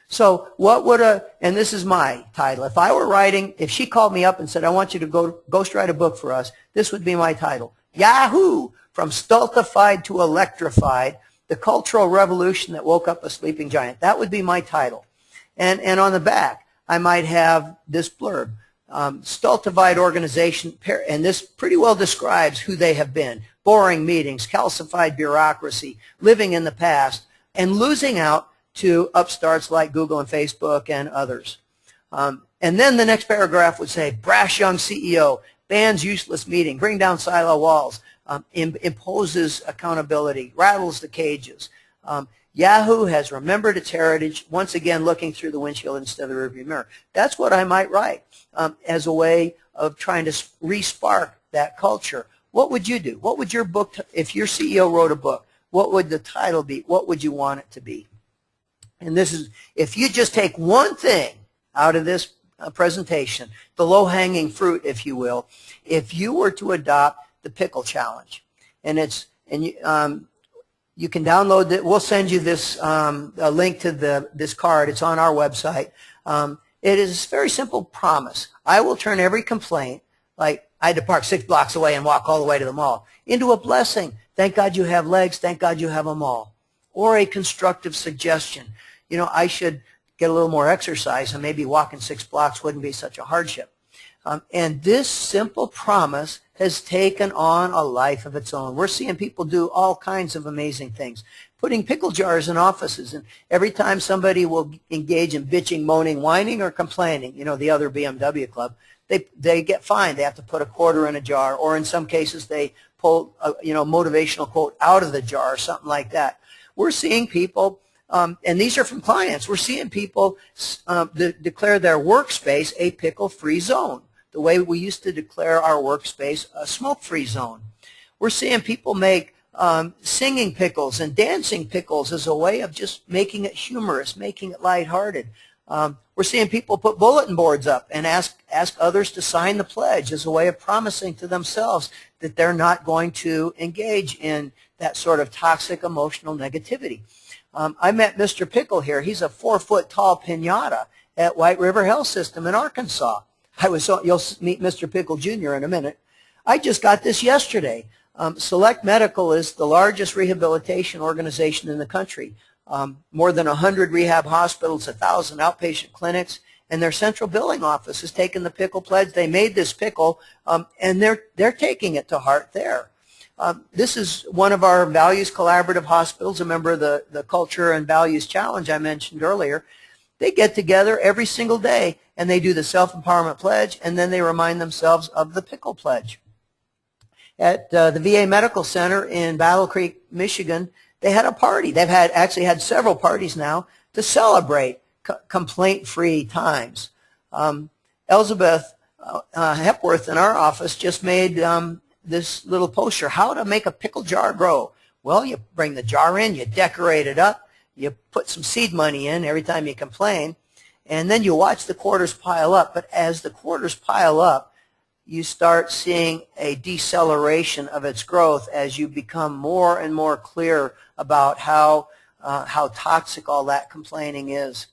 So what would and this is my title, if she called me up and said, I want you to ghostwrite a book for us, this would be my title. Yahoo! From stultified to electrified, the cultural revolution that woke up a sleeping giant. That would be my title. And on the back, I might have this blurb. Stultified organization, and this pretty well describes who they have been. Boring meetings, calcified bureaucracy, living in the past, and losing out to upstarts like Google and Facebook and others. And then the next paragraph would say, brash young CEO, bans useless meeting, bring down silo walls, imposes accountability, rattles the cages. Yahoo has remembered its heritage, once again looking through the windshield instead of the rearview mirror. That's what I might write as a way of trying to re-spark that culture. What would you do? What would your book, if your CEO wrote a book, what would the title be? What would you want it to be? And this is, if you just take one thing out of this presentation, the low-hanging fruit, if you will, if you were to adopt the Pickle Challenge. And you can download it. We'll send you this a link to this card. It's on our website. It is a very simple promise. I will turn every complaint, like I had to park 6 blocks away and walk all the way to the mall, into a blessing. Thank God you have legs. Thank God you have a mall. Or a constructive suggestion. You know, I should get a little more exercise, and maybe walking 6 blocks wouldn't be such a hardship. And this simple promise has taken on a life of its own. We're seeing people do all kinds of amazing things. Putting pickle jars in offices, and every time somebody will engage in bitching, moaning, whining, or complaining, you know, the other BMW club, they get fined. They have to put a quarter in a jar, or in some cases they pull a motivational quote out of the jar or something like that. We're seeing people, and these are from clients, we're seeing people declare their workspace a pickle-free zone, the way we used to declare our workspace a smoke-free zone. We're seeing people make singing pickles and dancing pickles as a way of just making it humorous, making it lighthearted. We're seeing people put bulletin boards up and ask others to sign the pledge as a way of promising to themselves that they're not going to engage in that sort of toxic emotional negativity. I met Mr. Pickle here. He's a 4-foot-tall piñata at White River Health System in Arkansas. You'll meet Mr. Pickle Jr. in a minute. I just got this yesterday. Select Medical is the largest rehabilitation organization in the country. More than 100 rehab hospitals, 1,000 outpatient clinics, and their central billing office has taken the Pickle Pledge. They made this pickle, and they're taking it to heart there. This is one of our Values Collaborative hospitals, a member of the Culture and Values Challenge I mentioned earlier. They get together every single day, and they do the Self-Empowerment Pledge, and then they remind themselves of the Pickle Pledge. At the VA Medical Center in Battle Creek, Michigan, they had a party. They've actually had several parties now to celebrate complaint-free times. Elizabeth Hepworth in our office just made this little poster, how to make a pickle jar grow. Well, you bring the jar in, you decorate it up, you put some seed money in every time you complain, and then you watch the quarters pile up. But as the quarters pile up, you start seeing a deceleration of its growth as you become more and more clear about how toxic all that complaining is.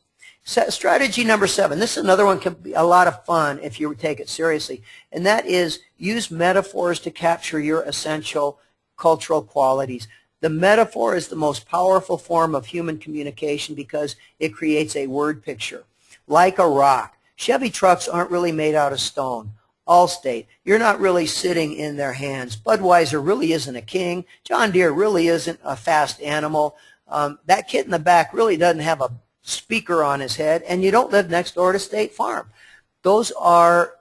Strategy number 7. This is another one can be a lot of fun if you take it seriously, and that is use metaphors to capture your essential cultural qualities. The metaphor is the most powerful form of human communication because it creates a word picture. Like a rock. Chevy trucks aren't really made out of stone. Allstate, you're not really sitting in their hands. Budweiser really isn't a king. John Deere really isn't a fast animal. That kid in the back really doesn't have a speaker on his head, and you don't live next door to State Farm. Those are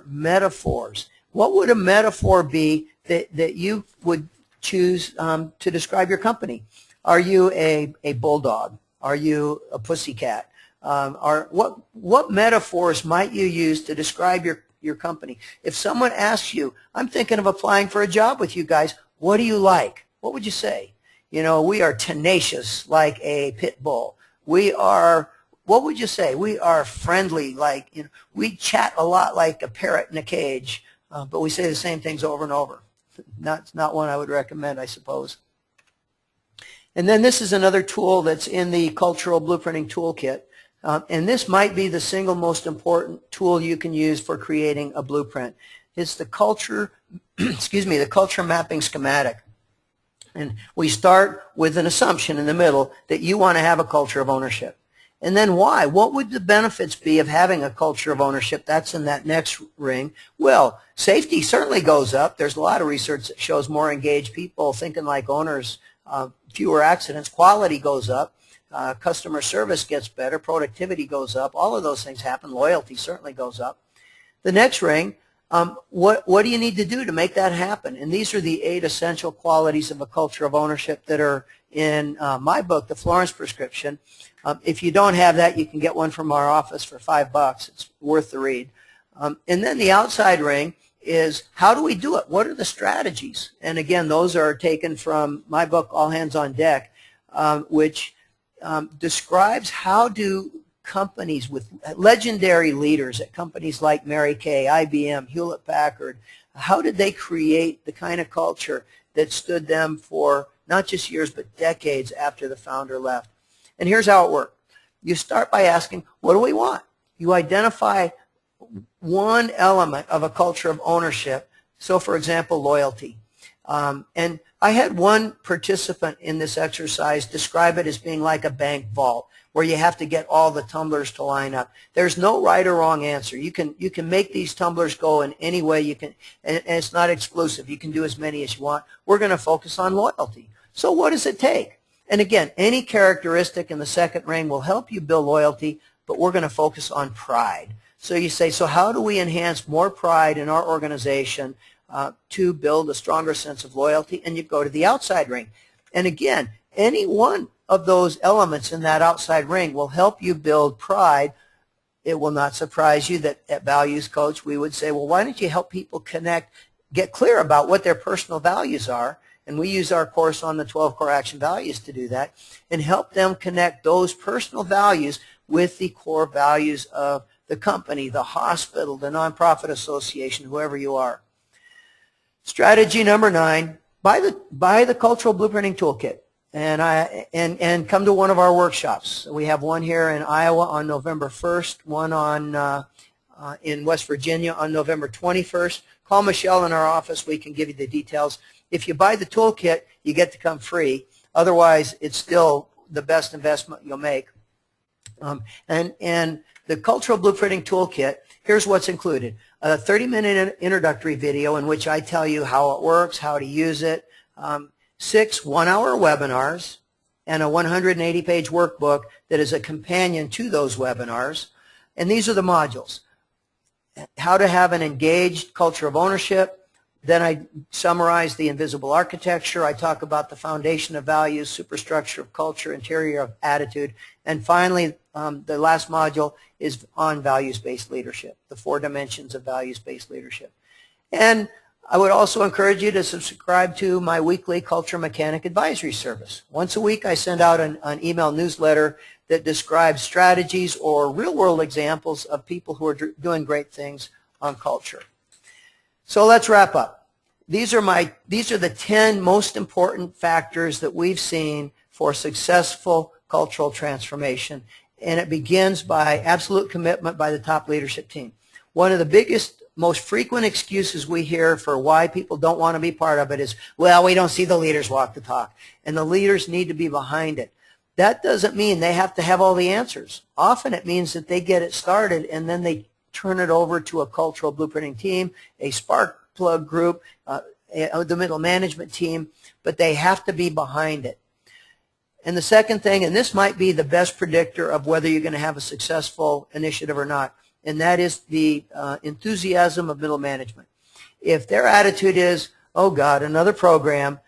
metaphors. What would a metaphor be that you would choose to describe your company? Are you a bulldog? Are you a pussycat? What metaphors might you use to describe your company? If someone asks you, I'm thinking of applying for a job with you guys, what do you like? What would you say? You know, we are tenacious like a pit bull. We are, what would you say? We are friendly like, you know, we chat a lot like a parrot in a cage, but we say the same things over and over. Not one I would recommend, I suppose. And then this is another tool that's in the Cultural Blueprinting Toolkit. And this might be the single most important tool you can use for creating a blueprint. It's the culture, the culture mapping schematic. And we start with an assumption in the middle that you want to have a culture of ownership. And then why? What would the benefits be of having a culture of ownership? That's in that next ring. Well, safety certainly goes up. There's a lot of research that shows more engaged people thinking like owners, fewer accidents. Quality goes up. Customer service gets better. Productivity goes up. All of those things happen. Loyalty certainly goes up. The next ring, what do you need to do to make that happen? And these are the 8 essential qualities of a culture of ownership that are in my book, The Florence Prescription. If you don't have that, you can get one from our office for $5. It's worth the read. And then the outside ring is how do we do it? What are the strategies? And again, those are taken from my book, All Hands on Deck, which describes how do companies with legendary leaders at companies like Mary Kay, IBM, Hewlett-Packard, how did they create the kind of culture that stood them for not just years but decades after the founder left? And here's how it worked. You start by asking, what do we want? You identify one element of a culture of ownership. So, for example, loyalty. And I had one participant in this exercise describe it as being like a bank vault, where you have to get all the tumblers to line up. There's no right or wrong answer. You can make these tumblers go in any way you can, and it's not exclusive. You can do as many as you want. We're going to focus on loyalty. So what does it take? And again, any characteristic in the second ring will help you build loyalty, but we're going to focus on pride. So you say, so how do we enhance more pride in our organization to build a stronger sense of loyalty? And you go to the outside ring. And again, any one of those elements in that outside ring will help you build pride. It will not surprise you that at Values Coach we would say, well, why don't you help people connect, get clear about what their personal values are, and we use our course on the 12 core action values to do that, and help them connect those personal values with the core values of the company, the hospital, the nonprofit association, whoever you are. Strategy number 9, buy the Cultural Blueprinting Toolkit. And come to one of our workshops. We have one here in Iowa on November 1st, one in West Virginia on November 21st. Call Michelle in our office. We can give you the details. If you buy the toolkit, you get to come free. Otherwise, it's still the best investment you'll make. And the Cultural Blueprinting Toolkit, here's what's included. A 30-minute introductory video in which I tell you how it works, how to use it, 6 one-hour webinars, and a 180-page workbook that is a companion to those webinars. And these are the modules. How to have an engaged culture of ownership. Then I summarize the invisible architecture. I talk about the foundation of values, superstructure of culture, interior of attitude. And finally, the last module is on values-based leadership, the 4 dimensions of values-based leadership. And I would also encourage you to subscribe to my weekly Culture Mechanic Advisory Service. Once a week I send out an email newsletter that describes strategies or real-world examples of people who are doing great things on culture. So let's wrap up. These are the 10 most important factors that we've seen for successful cultural transformation, and it begins by absolute commitment by the top leadership team. One of the biggest, most frequent excuses we hear for why people don't want to be part of it is, well, we don't see the leaders walk the talk, and the leaders need to be behind it. That doesn't mean they have to have all the answers. Often it means that they get it started and then they turn it over to a cultural blueprinting team, a spark plug group, the middle management team, but they have to be behind it. And the second thing, and this might be the best predictor of whether you're going to have a successful initiative or not, and that is the enthusiasm of middle management. If their attitude is, oh God, another program,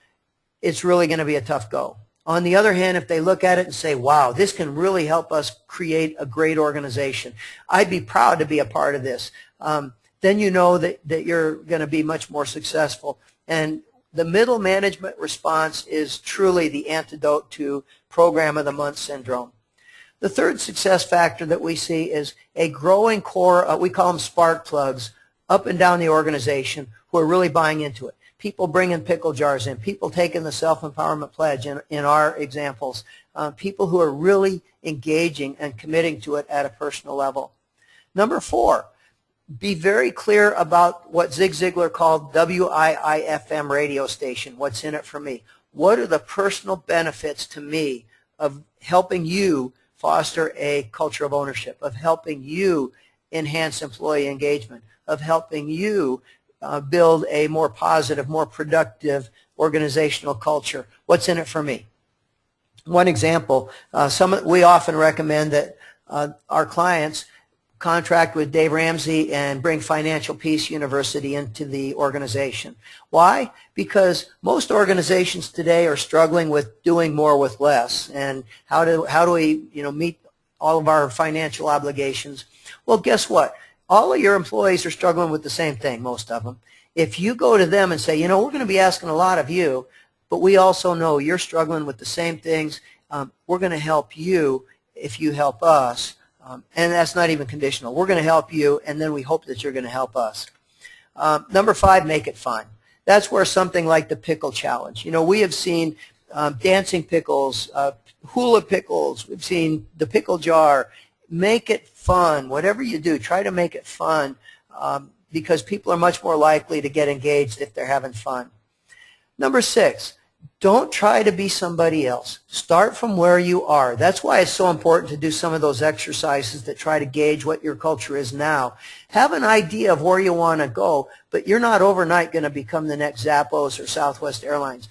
it's really going to be a tough go. On the other hand, if they look at it and say, wow, this can really help us create a great organization, I'd be proud to be a part of this, then you know that you're going to be much more successful. And the middle management response is truly the antidote to program of the month syndrome. The third success factor that we see is a growing core, we call them spark plugs, up and down the organization who are really buying into it. People bringing pickle jars in, people taking the self-empowerment pledge in our examples, people who are really engaging and committing to it at a personal level. Number 4, be very clear about what Zig Ziglar called WIIFM radio station, what's in it for me. What are the personal benefits to me of helping you foster a culture of ownership, of helping you enhance employee engagement, of helping you build a more positive, more productive organizational culture? What's in it for me? One example, we often recommend that our clients contract with Dave Ramsey and bring Financial Peace University into the organization. Why? Because most organizations today are struggling with doing more with less, and how do we meet all of our financial obligations? Well, guess what? All of your employees are struggling with the same thing, most of them. If you go to them and say, we're going to be asking a lot of you, but we also know you're struggling with the same things, we're going to help you if you help us And that's not even conditional. We're going to help you, and then we hope that you're going to help us. Number 5, make it fun. That's where something like the Pickle Challenge. You know, we have seen dancing pickles, hula pickles. We've seen the pickle jar. Make it fun. Whatever you do, try to make it fun because people are much more likely to get engaged if they're having fun. Number 6, don't try to be somebody else. Start from where you are. That's why it's so important to do some of those exercises that try to gauge what your culture is now. Have an idea of where you want to go, but you're not overnight going to become the next Zappos or Southwest Airlines.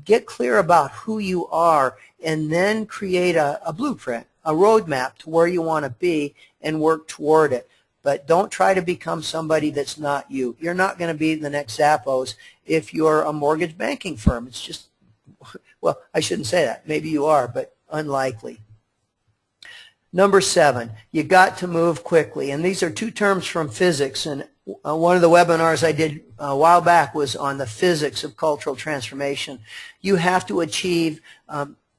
Get clear about who you are and then create a blueprint, a roadmap to where you want to be and work toward it. But don't try to become somebody that's not you. You're not going to be the next Zappos if you're a mortgage banking firm. It's just, well, I shouldn't say that. Maybe you are, but unlikely. Number 7, you got to move quickly. And these are 2 terms from physics. And one of the webinars I did a while back was on the physics of cultural transformation. You have to achieve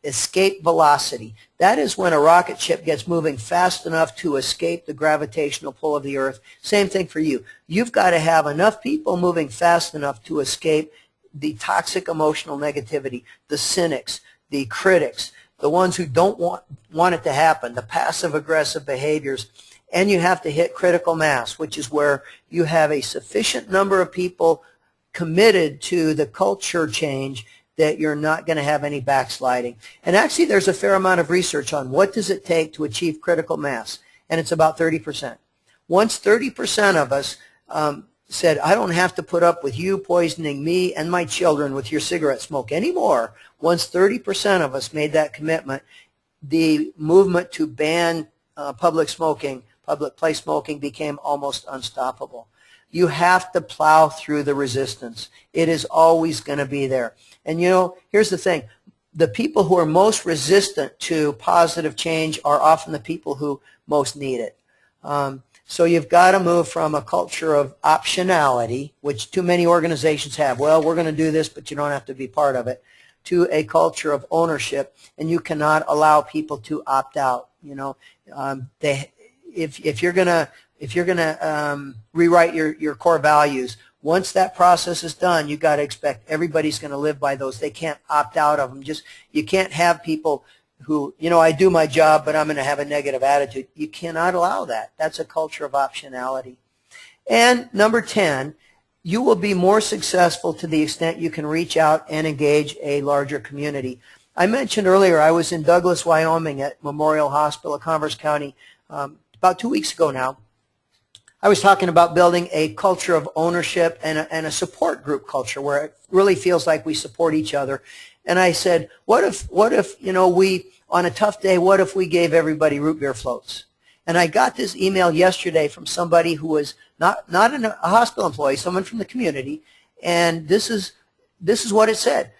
escape velocity. That is when a rocket ship gets moving fast enough to escape the gravitational pull of the Earth. Same thing for you. You've got to have enough people moving fast enough to escape the toxic emotional negativity, the cynics, the critics, the ones who don't want it to happen, the passive-aggressive behaviors. And you have to hit critical mass, which is where you have a sufficient number of people committed to the culture change that you're not going to have any backsliding. And actually, there's a fair amount of research on what does it take to achieve critical mass, and it's about 30%. Once 30% of us said, I don't have to put up with you poisoning me and my children with your cigarette smoke anymore, once 30% of us made that commitment, the movement to ban public place smoking became almost unstoppable. You have to plow through the resistance. It is always going to be there. And you know, here's the thing. The people who are most resistant to positive change are often the people who most need it. So you've got to move from a culture of optionality, which too many organizations have. Well, we're going to do this, but you don't have to be part of it, to a culture of ownership, and you cannot allow people to opt out. You know, if you're going to rewrite your core values, once that process is done, you've got to expect everybody's going to live by those. They can't opt out of them. You can't have people who, you know, I do my job, but I'm going to have a negative attitude. You cannot allow that. That's a culture of optionality. And number 10, you will be more successful to the extent you can reach out and engage a larger community. I mentioned earlier I was in Douglas, Wyoming at Memorial Hospital, Converse County, about 2 weeks ago now. I was talking about building a culture of ownership and a support group culture where it really feels like we support each other. And I said, what if, you know, we, on a tough day, what if we gave everybody root beer floats? And I got this email yesterday from somebody who was not a hospital employee, someone from the community, and this is what it said.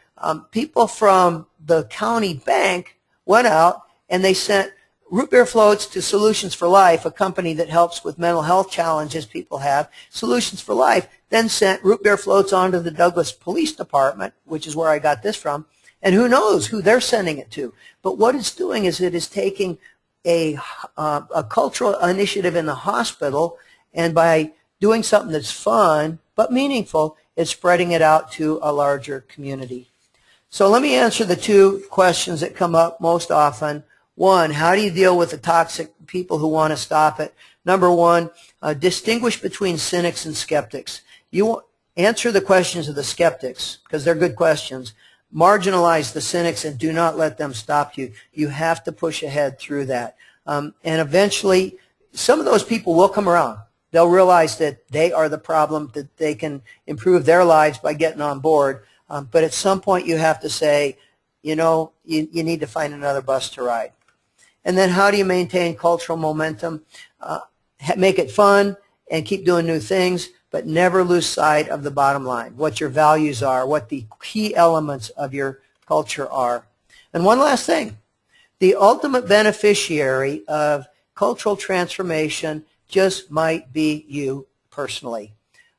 People from the county bank went out and they sent root beer floats to Solutions for Life, a company that helps with mental health challenges people have. Solutions for Life then sent root beer floats on to the Douglas Police Department, which is where I got this from, and who knows who they're sending it to. But what it's doing is it is taking a cultural initiative in the hospital, and by doing something that's fun but meaningful, it's spreading it out to a larger community. So let me answer the 2 questions that come up most often. 1, how do you deal with the toxic people who want to stop it? Number 1, distinguish between cynics and skeptics. You answer the questions of the skeptics because they're good questions. Marginalize the cynics and do not let them stop you. You have to push ahead through that. And eventually, some of those people will come around. They'll realize that they are the problem, that they can improve their lives by getting on board. But at some point, you have to say, you know, you need to find another bus to ride. And then how do you maintain cultural momentum? Make it fun and keep doing new things, but never lose sight of the bottom line, what your values are, what the key elements of your culture are. And one last thing, the ultimate beneficiary of cultural transformation just might be you personally.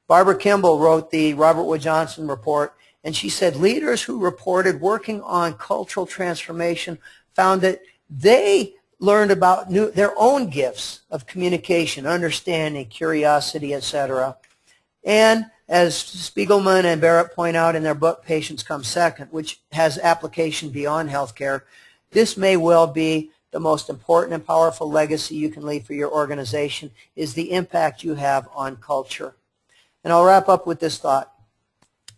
Barbara Kimball wrote the Robert Wood Johnson report, and she said leaders who reported working on cultural transformation found that they learned about their own gifts of communication, understanding, curiosity, etc. And as Spiegelman and Barrett point out in their book, Patients Come Second, which has application beyond healthcare, this may well be the most important and powerful legacy you can leave for your organization, is the impact you have on culture. And I'll wrap up with this thought.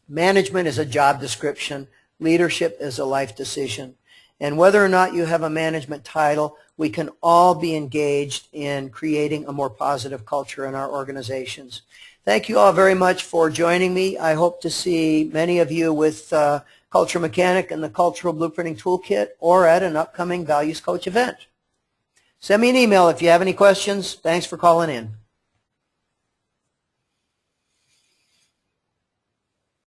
Management is a job description. Leadership is a life decision. And whether or not you have a management title, we can all be engaged in creating a more positive culture in our organizations. Thank you all very much for joining me. I hope to see many of you with Culture Mechanic and the Cultural Blueprinting Toolkit, or at an upcoming Values Coach event. Send me an email if you have any questions. Thanks for calling in.